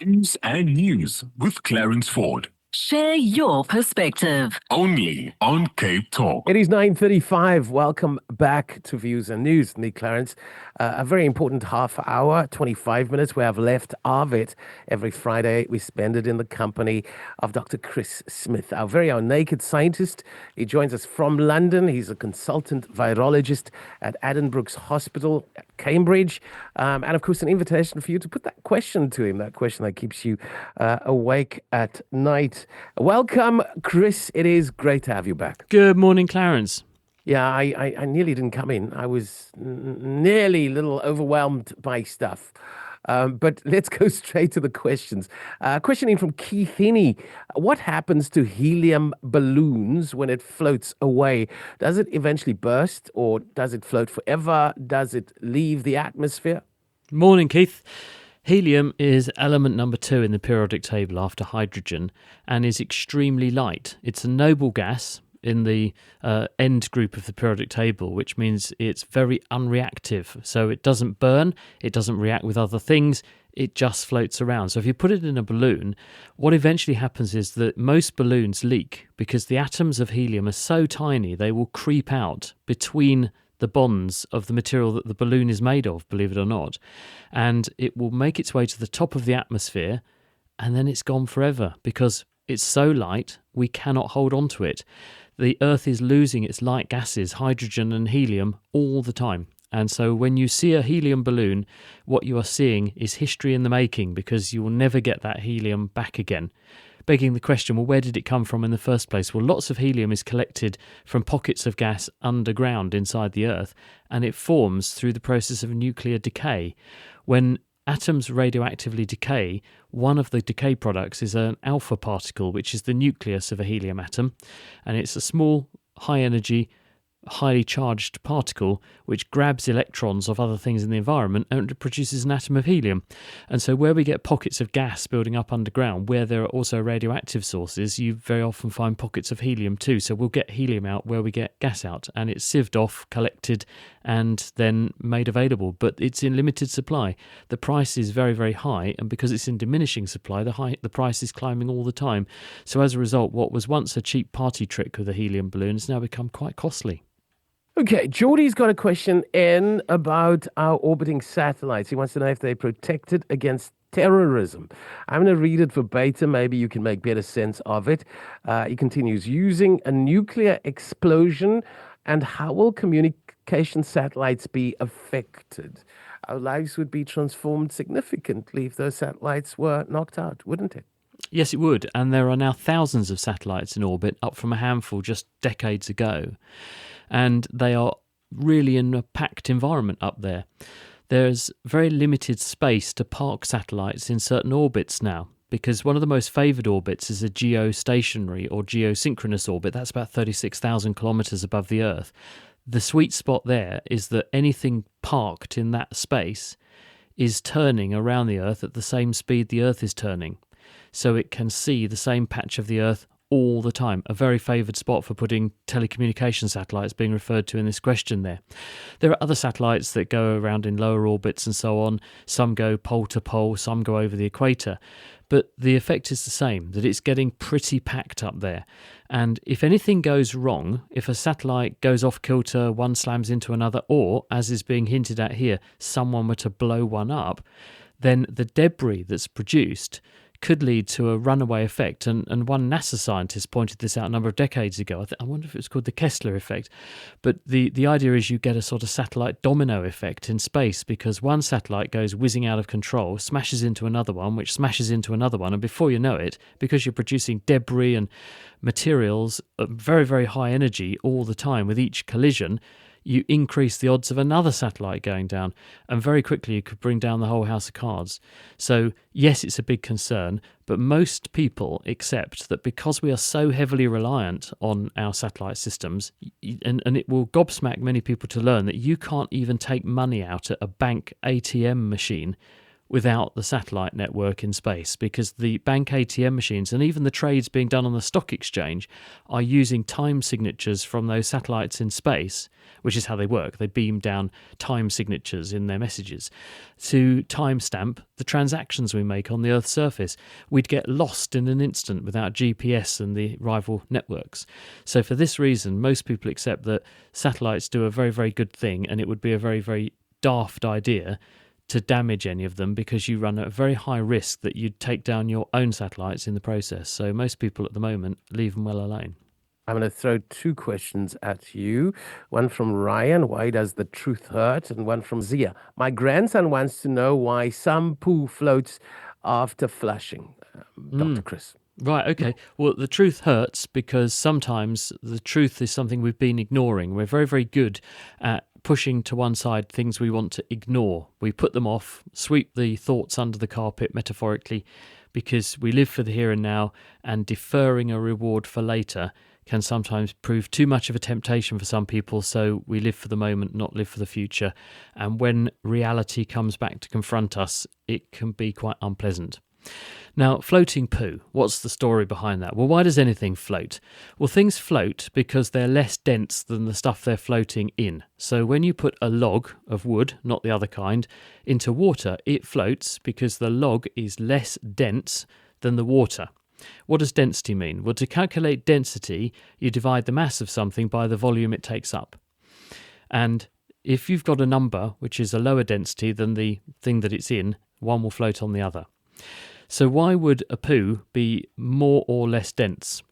News and News with Clarence Ford. Share your perspective. Only on Cape Talk. It is 9:35. Welcome back to Views and News. Nick Clarence. A very important half hour, 25 minutes we have left of it. Every Friday, we spend it in the company of Dr. Chris Smith, our very own naked scientist. He joins us from London. He's a consultant virologist at Addenbrooke's Hospital at Cambridge. And of course, an invitation for you to put that question to him, that question that keeps you awake at night. Welcome, Chris. It is great to have you back. Good morning, Clarence. Yeah, I nearly didn't come in. I was nearly a little overwhelmed by stuff. But let's go straight to the questions. Questioning from Keith Hinney. What happens to helium balloons when it floats away? Does it eventually burst or does it float forever? Does it leave the atmosphere? Morning, Keith. Helium is element number 2 in the periodic table after hydrogen and is extremely light. It's a noble gas in the end group of the periodic table, which means it's very unreactive. So it doesn't burn, it doesn't react with other things, it just floats around. So if you put it in a balloon, what eventually happens is that most balloons leak because the atoms of helium are so tiny they will creep out between the bonds of the material that the balloon is made of, believe it or not, and it will make its way to the top of the atmosphere and then it's gone forever because it's so light we cannot hold on to it. The Earth is losing its light gases, hydrogen and helium, all the time. And so when you see a helium balloon, what you are seeing is history in the making because you will never get that helium back again. Begging the question, well, where did it come from in the first place? Well, lots of helium is collected from pockets of gas underground inside the Earth, and it forms through the process of nuclear decay. When atoms radioactively decay, one of the decay products is an alpha particle, which is the nucleus of a helium atom, and it's a small, high-energy, highly charged particle which grabs electrons of other things in the environment and produces an atom of helium. And so where we get pockets of gas building up underground, where there are also radioactive sources, you very often find pockets of helium too. So we'll get helium out where we get gas out, and it's sieved off, collected, and then made available. But it's in limited supply. The price is very, very high, and because it's in diminishing supply, the price is climbing all the time. So as a result, what was once a cheap party trick with a helium balloon has now become quite costly. Okay, Geordie's got a question in about our orbiting satellites. He wants to know if they're protected against terrorism. I'm going to read it verbatim. Maybe you can make better sense of it. He continues, using a nuclear explosion, and how will communication satellites be affected? Our lives would be transformed significantly if those satellites were knocked out, wouldn't it? Yes, it would. And there are now thousands of satellites in orbit, up from a handful just decades ago. And they are really in a packed environment up there. There's very limited space to park satellites in certain orbits now, because one of the most favoured orbits is a geostationary or geosynchronous orbit. That's about 36,000 kilometres above the Earth. The sweet spot there is that anything parked in that space is turning around the Earth at the same speed the Earth is turning. So it can see the same patch of the Earth all the time. A very favoured spot for putting telecommunication satellites being referred to in this question there. There are other satellites that go around in lower orbits and so on. Some go pole to pole, some go over the equator. But the effect is the same, that it's getting pretty packed up there. And if anything goes wrong, if a satellite goes off kilter, one slams into another, or, as is being hinted at here, someone were to blow one up, then the debris that's produced could lead to a runaway effect. And one NASA scientist pointed this out a number of decades ago. I wonder if it was called the Kessler effect. But the idea is you get a sort of satellite domino effect in space, because one satellite goes whizzing out of control, smashes into another one, which smashes into another one. And before you know it, because you're producing debris and materials at very, very high energy all the time with each collision, you increase the odds of another satellite going down, and very quickly you could bring down the whole house of cards. So yes, it's a big concern, but most people accept that because we are so heavily reliant on our satellite systems, and it will gobsmack many people to learn that you can't even take money out at a bank ATM machine without the satellite network in space, because the bank ATM machines and even the trades being done on the stock exchange are using time signatures from those satellites in space, which is how they work. They beam down time signatures in their messages to timestamp the transactions we make on the Earth's surface. We'd get lost in an instant without GPS and the rival networks. So for this reason, most people accept that satellites do a very, very good thing, and it would be a very, very daft idea to damage any of them, because you run a very high risk that you'd take down your own satellites in the process. So most people at the moment leave them well alone. I'm going to throw two questions at you. One from Ryan, why does the truth hurt? And one from Zia. My grandson wants to know why some poo floats after flushing. Dr. Chris. Right, okay. Well, the truth hurts because sometimes the truth is something we've been ignoring. We're very, very good at pushing to one side things we want to ignore. We put them off, sweep the thoughts under the carpet, metaphorically, because we live for the here and now, and deferring a reward for later can sometimes prove too much of a temptation for some people, so we live for the moment, not live for the future. And when reality comes back to confront us, it can be quite unpleasant. Now, floating poo, what's the story behind that? Well, why does anything float? Well, things float because they're less dense than the stuff they're floating in. So when you put a log of wood, not the other kind, into water, it floats because the log is less dense than the water. What does density mean? Well, to calculate density, you divide the mass of something by the volume it takes up. And if you've got a number which is a lower density than the thing that it's in, one will float on the other. So why would a poo be more or less dense?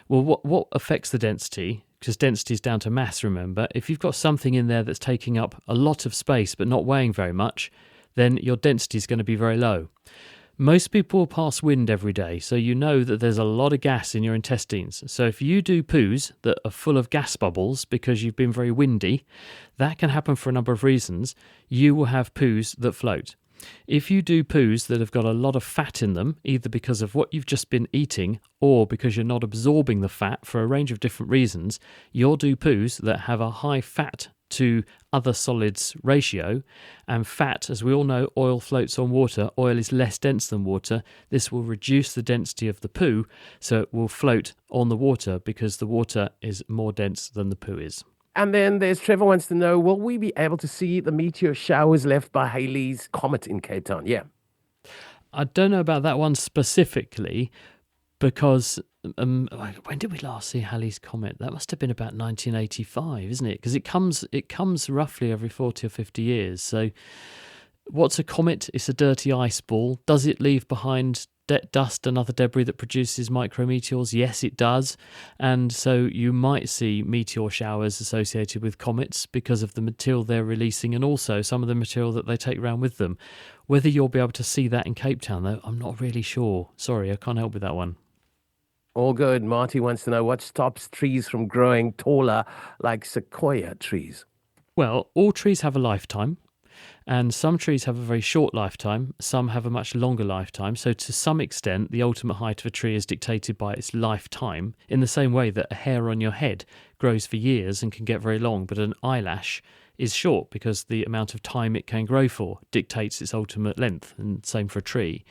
Well, what affects the density? Because density is down to mass, remember. If you've got something in there that's taking up a lot of space but not weighing very much, then your density is going to be very low. Most people pass wind every day, so you know that there's a lot of gas in your intestines. So if you do poos that are full of gas bubbles because you've been very windy, that can happen for a number of reasons. You will have poos that float. If you do poos that have got a lot of fat in them, either because of what you've just been eating or because you're not absorbing the fat for a range of different reasons, you'll do poos that have a high fat to other solids ratio, and fat, as we all know, oil floats on water. Oil is less dense than water. This will reduce the density of the poo, so it will float on the water because the water is more dense than the poo is. And then there's Trevor wants to know, will we be able to see the meteor showers left by Halley's Comet in Cape Town? Yeah. I don't know about that one specifically, because when did we last see Halley's Comet? That must have been about 1985, isn't it? Because it comes roughly every 40 or 50 years. So what's a comet? It's a dirty ice ball. Does it leave behind dust and other debris that produces micrometeors? Yes, it does. And so you might see meteor showers associated with comets because of the material they're releasing, and also some of the material that they take around with them. Whether you'll be able to see that in Cape Town, though, I'm not really sure. Sorry, I can't help with that one. All good. Marty wants to know what stops trees from growing taller like sequoia trees. Well, all trees have a lifetime. And some trees have a very short lifetime, some have a much longer lifetime. So to some extent, the ultimate height of a tree is dictated by its lifetime, in the same way that a hair on your head grows for years and can get very long, but an eyelash is short because the amount of time it can grow for dictates its ultimate length, and same for a tree.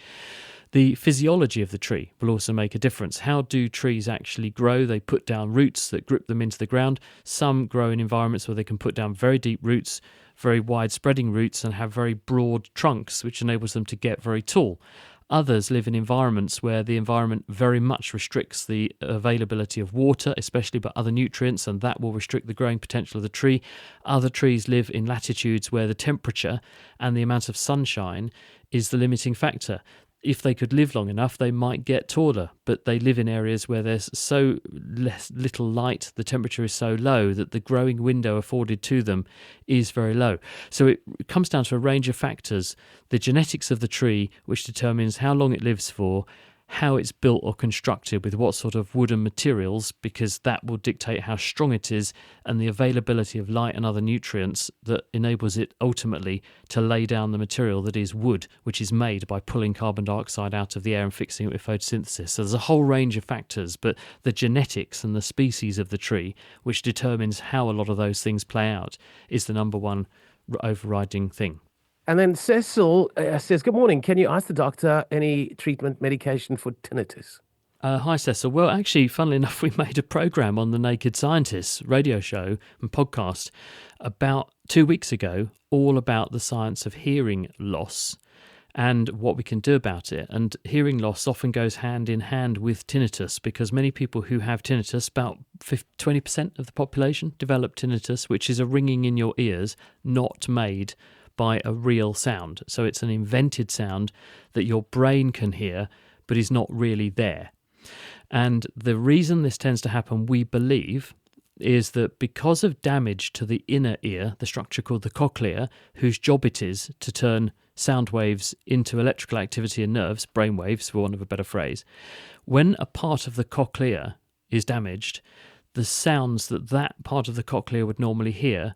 The physiology of the tree will also make a difference. How do trees actually grow? They put down roots that grip them into the ground. Some grow in environments where they can put down very deep roots, very wide spreading roots, and have very broad trunks, which enables them to get very tall. Others live in environments where the environment very much restricts the availability of water, especially but other nutrients, and that will restrict the growing potential of the tree. Other trees live in latitudes where the temperature and the amount of sunshine is the limiting factor. If they could live long enough, they might get taller, but they live in areas where there's so little light, the temperature is so low that the growing window afforded to them is very low. So it comes down to a range of factors: the genetics of the tree, which determines how long it lives for, how it's built or constructed, with what sort of wooden materials, because that will dictate how strong it is, and the availability of light and other nutrients that enables it ultimately to lay down the material that is wood, which is made by pulling carbon dioxide out of the air and fixing it with photosynthesis. So there's a whole range of factors, but the genetics and the species of the tree, which determines how a lot of those things play out, is the number one overriding thing. And then Cecil says, "Good morning. Can you ask the doctor any treatment medication for tinnitus?" Hi, Cecil. Well, actually, funnily enough, we made a program on the Naked Scientists radio show and podcast about 2 weeks ago, all about the science of hearing loss and what we can do about it. And hearing loss often goes hand in hand with tinnitus, because many people who have tinnitus, about 20% of the population, develop tinnitus, which is a ringing in your ears not made by a real sound. So it's an invented sound that your brain can hear, but is not really there. And the reason this tends to happen, we believe, is that because of damage to the inner ear, the structure called the cochlea, whose job it is to turn sound waves into electrical activity in nerves, brain waves, for want of a better phrase, when a part of the cochlea is damaged, the sounds that part of the cochlea would normally hear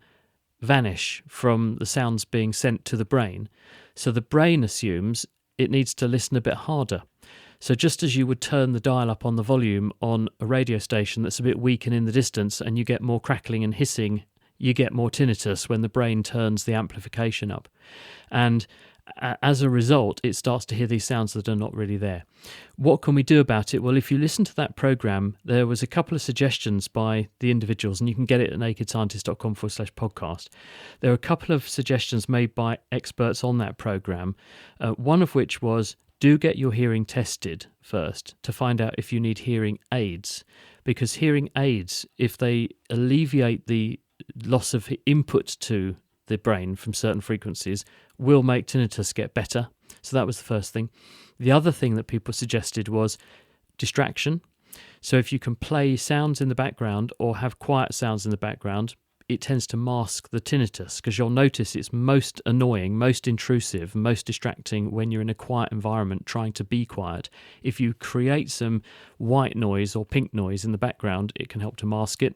vanish from the sounds being sent to the brain. So the brain assumes it needs to listen a bit harder. So just as you would turn the dial up on the volume on a radio station that's a bit weak and in the distance, and you get more crackling and hissing, you get more tinnitus when the brain turns the amplification up. And as a result, it starts to hear these sounds that are not really there. What can we do about it? Well, if you listen to that program, there was a couple of suggestions by the individuals, and you can get it at nakedscientist.com/podcast. There are a couple of suggestions made by experts on that program, one of which was, do get your hearing tested first to find out if you need hearing aids, because hearing aids, if they alleviate the loss of input to the brain from certain frequencies, will make tinnitus get better. So that was the first thing. The other thing that people suggested was distraction. So if you can play sounds in the background or have quiet sounds in the background, it tends to mask the tinnitus, because you'll notice it's most annoying, most intrusive, most distracting when you're in a quiet environment trying to be quiet. If you create some white noise or pink noise in the background, it can help to mask it.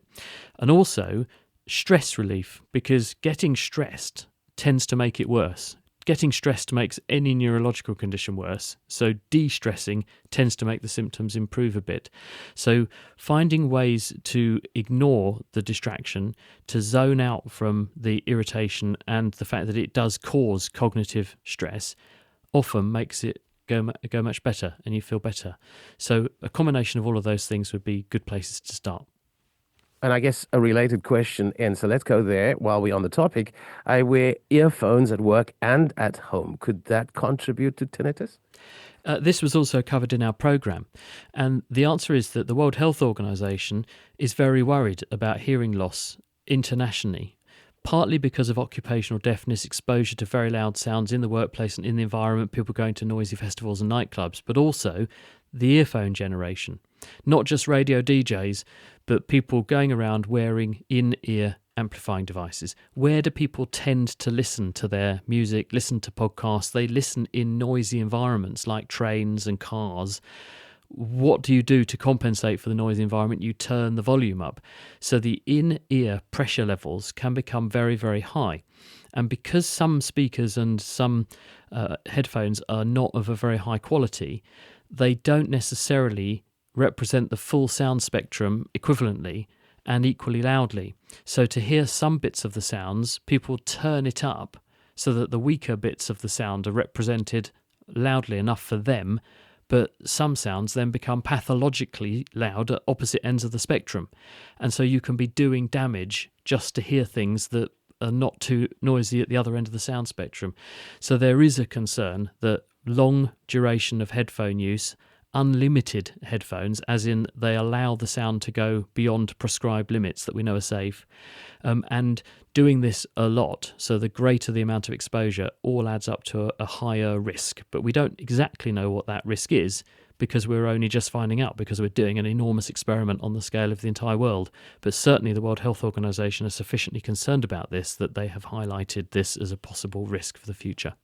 And also stress relief, because getting stressed tends to make it worse. Getting stressed makes any neurological condition worse, so de-stressing tends to make the symptoms improve a bit. So finding ways to ignore the distraction, to zone out from the irritation and the fact that it does cause cognitive stress, often makes it go much better and you feel better. So a combination of all of those things would be good places to start. And I guess a related question, and so let's go there while we're on the topic. I wear earphones at work and at home. Could that contribute to tinnitus? This was also covered in our programme. And the answer is that the World Health Organization is very worried about hearing loss internationally, partly because of occupational deafness, exposure to very loud sounds in the workplace and in the environment, people going to noisy festivals and nightclubs, but also the earphone generation. Not just radio DJs, but people going around wearing in-ear amplifying devices. Where do people tend to listen to their music, listen to podcasts? They listen in noisy environments like trains and cars. What do you do to compensate for the noisy environment? You turn the volume up. So the in-ear pressure levels can become very, very high. And because some speakers and some headphones are not of a very high quality, they don't necessarily represent the full sound spectrum equivalently and equally loudly. So to hear some bits of the sounds, people turn it up so that the weaker bits of the sound are represented loudly enough for them, but some sounds then become pathologically loud at opposite ends of the spectrum. And so you can be doing damage just to hear things that are not too noisy at the other end of the sound spectrum. So there is a concern that long duration of headphone use, unlimited headphones, as in they allow the sound to go beyond prescribed limits that we know are safe, and doing this a lot, so the greater the amount of exposure, all adds up to a higher risk. But we don't exactly know what that risk is, because we're only just finding out, because we're doing an enormous experiment on the scale of the entire world. But certainly the World Health Organization is sufficiently concerned about this that they have highlighted this as a possible risk for the future.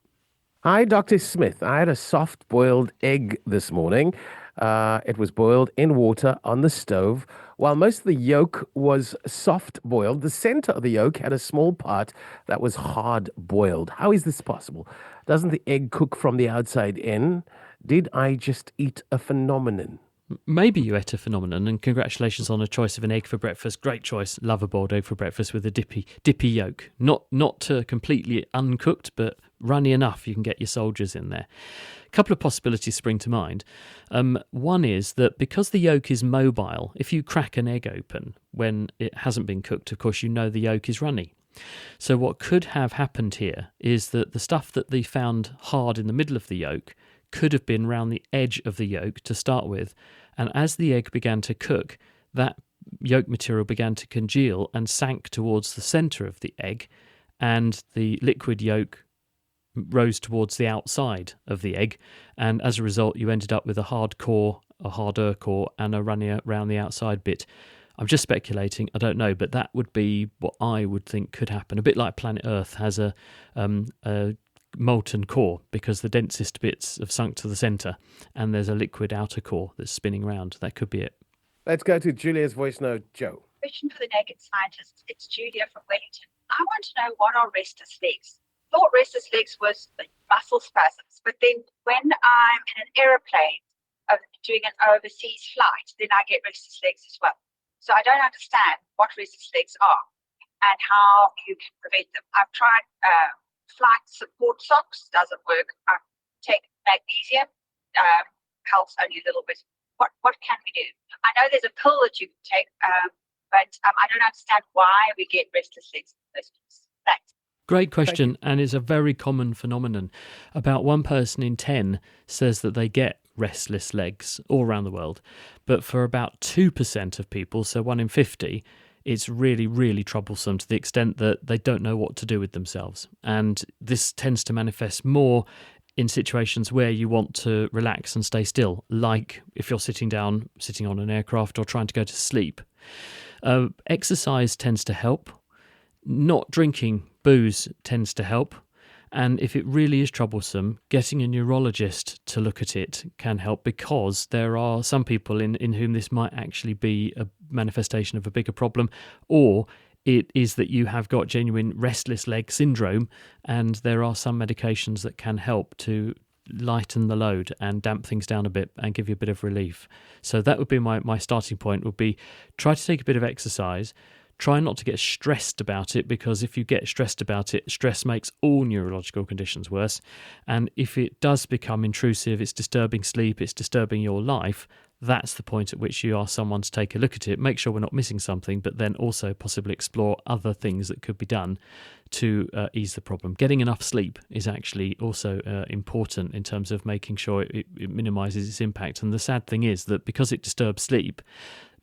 Hi, Dr. Smith. I had a soft-boiled egg this morning. It was boiled in water on the stove. While most of the yolk was soft-boiled, the center of the yolk had a small part that was hard-boiled. How is this possible? Doesn't the egg cook from the outside in? Did I just eat a phenomenon? maybe you ate a phenomenon, and congratulations on a choice of an egg for breakfast. Great choice. Love a boiled egg for breakfast with a dippy yolk. Not completely uncooked, but runny enough you can get your soldiers in there. A couple of possibilities spring to mind. One is that because the yolk is mobile, if you crack an egg open when it hasn't been cooked, of course you know the yolk is runny. So what could have happened here is that the stuff that they found hard in the middle of the yolk could have been round the edge of the yolk to start with, and as the egg began to cook, that yolk material began to congeal and sank towards the centre of the egg, and the liquid yolk rose towards the outside of the egg, and as a result you ended up with a hard core, a harder core, and a runnier round the outside bit. I'm just speculating, I don't know, but that would be what I would think could happen. A bit like planet Earth has a molten core because the densest bits have sunk to the centre and there's a liquid outer core that's spinning around. That could be it. Let's go to Julia's voice note, Joe. Question for the naked scientist. It's Julia from Wellington. I want to know, what are restless legs? Thought restless legs was muscle spasms, but then when I'm in an aeroplane doing an overseas flight, then I get restless legs as well. So I don't understand what restless legs are and how you can prevent them. I've tried flight support socks, doesn't work. I take magnesium, helps only a little bit. What can we do? I know there's a pill that you can take, but I don't understand why we get restless legs in the first place. Thanks. Great question, and it's a very common phenomenon. About 1 person in 10 says that they get restless legs all around the world, but for about 2% of people, so 1 in 50, it's really, really troublesome to the extent that they don't know what to do with themselves. And this tends to manifest more in situations where you want to relax and stay still, like if you're sitting on an aircraft or trying to go to sleep. Exercise tends to help. Not drinking booze tends to help. And if it really is troublesome, getting a neurologist to look at it can help, because there are some people in whom this might actually be a manifestation of a bigger problem, or it is that you have got genuine restless leg syndrome, and there are some medications that can help to lighten the load and damp things down a bit and give you a bit of relief. So that would be my starting point, would be try to take a bit of exercise. Try not to get stressed about it, because if you get stressed about it, stress makes all neurological conditions worse. And if it does become intrusive, it's disturbing sleep, it's disturbing your life, that's the point at which you ask someone to take a look at it, make sure we're not missing something, but then also possibly explore other things that could be done to ease the problem. Getting enough sleep is actually also important in terms of making sure it minimises its impact. And the sad thing is that because it disturbs sleep,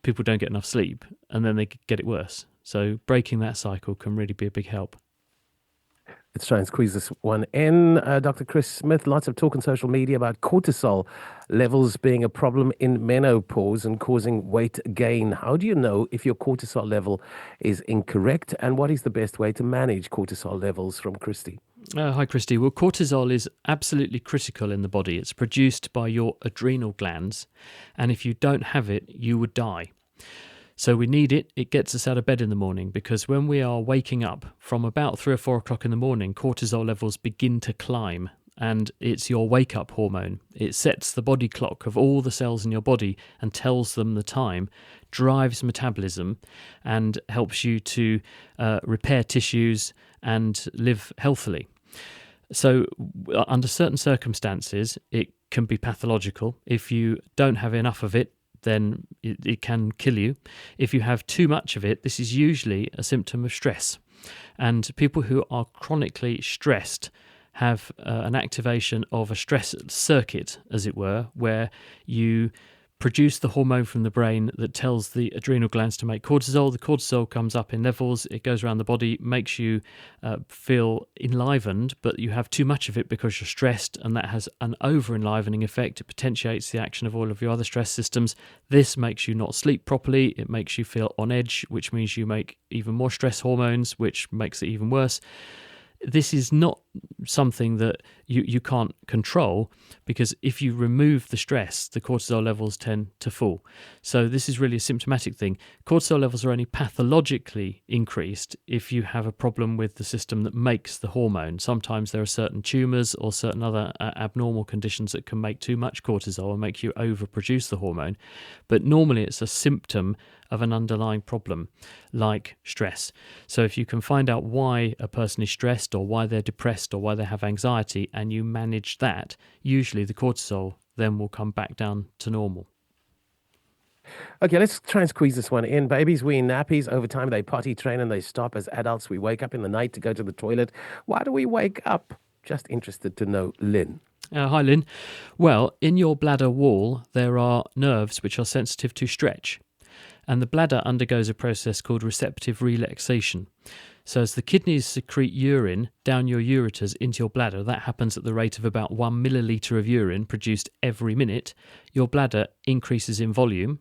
people don't get enough sleep and then they get it worse. So breaking that cycle can really be a big help. Let's try and squeeze this one in. Dr. Chris Smith, lots of talk on social media about cortisol levels being a problem in menopause and causing weight gain. How do you know if your cortisol level is incorrect, and what is the best way to manage cortisol levels? From Christy. Hi, Christy. Well, cortisol is absolutely critical in the body. It's produced by your adrenal glands, and if you don't have it, you would die. So we need it. It gets us out of bed in the morning, because when we are waking up from about 3 or 4 o'clock in the morning, cortisol levels begin to climb, and it's your wake-up hormone. It sets the body clock of all the cells in your body and tells them the time, drives metabolism, and helps you to repair tissues and live healthily. So under certain circumstances, it can be pathological. If you don't have enough of it, then it can kill you. If you have too much of it, this is usually a symptom of stress. And people who are chronically stressed have an activation of a stress circuit, as it were, where you produce the hormone from the brain that tells the adrenal glands to make cortisol. The cortisol comes up in levels, it goes around the body, makes you feel enlivened, but you have too much of it because you're stressed, and that has an over-enlivening effect. It potentiates the action of all of your other stress systems. This makes you not sleep properly. It makes you feel on edge, which means you make even more stress hormones, which makes it even worse. This is not something that you can't control, because if you remove the stress, the cortisol levels tend to fall. So this is really a symptomatic thing. Cortisol levels are only pathologically increased if you have a problem with the system that makes the hormone. Sometimes there are certain tumours or certain other abnormal conditions that can make too much cortisol and make you overproduce the hormone. But normally it's a symptom of an underlying problem like stress. So if you can find out why a person is stressed or why they're depressed or why they have anxiety, and you manage that, usually the cortisol then will come back down to normal. Okay, let's try and squeeze this one in. Babies, we in nappies. Over time, they potty train and they stop. As adults, we wake up in the night to go to the toilet. Why do we wake up? Just interested to know, Lynn. Hi, Lynn. Well, in your bladder wall, there are nerves which are sensitive to stretch. And the bladder undergoes a process called receptive relaxation. So as the kidneys secrete urine down your ureters into your bladder, that happens at the rate of about 1 milliliter of urine produced every minute, your bladder increases in volume.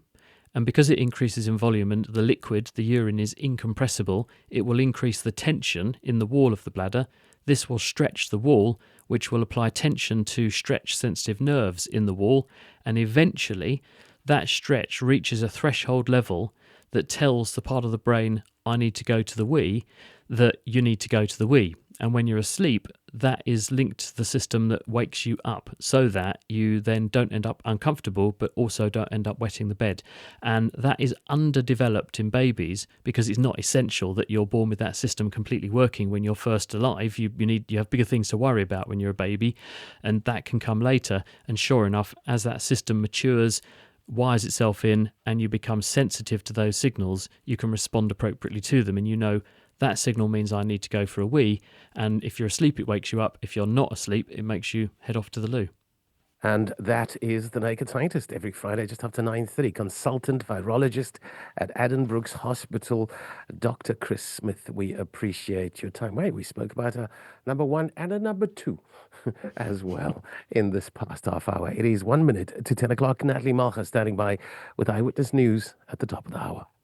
And because it increases in volume and the liquid, the urine, is incompressible, it will increase the tension in the wall of the bladder. This will stretch the wall, which will apply tension to stretch-sensitive nerves in the wall, and eventually that stretch reaches a threshold level that tells the part of the brain, I need to go to the wee, that you need to go to the wee. And when you're asleep, that is linked to the system that wakes you up, so that you then don't end up uncomfortable, but also don't end up wetting the bed. And that is underdeveloped in babies because it's not essential that you're born with that system completely working when you're first alive. You have bigger things to worry about when you're a baby, and that can come later. And sure enough, as that system matures, wires itself in, and you become sensitive to those signals, you can respond appropriately to them, and you know that signal means I need to go for a wee. And if you're asleep, it wakes you up. If you're not asleep, it makes you head off to the loo. And that is The Naked Scientist every Friday just after 9:30. Consultant virologist at Addenbrooke's Hospital, Dr. Chris Smith. We appreciate your time. Wait, we spoke about a number one and a number two as well in this past half hour. It is 1 minute to 10 o'clock. Natalie Malcha standing by with Eyewitness News at the top of the hour.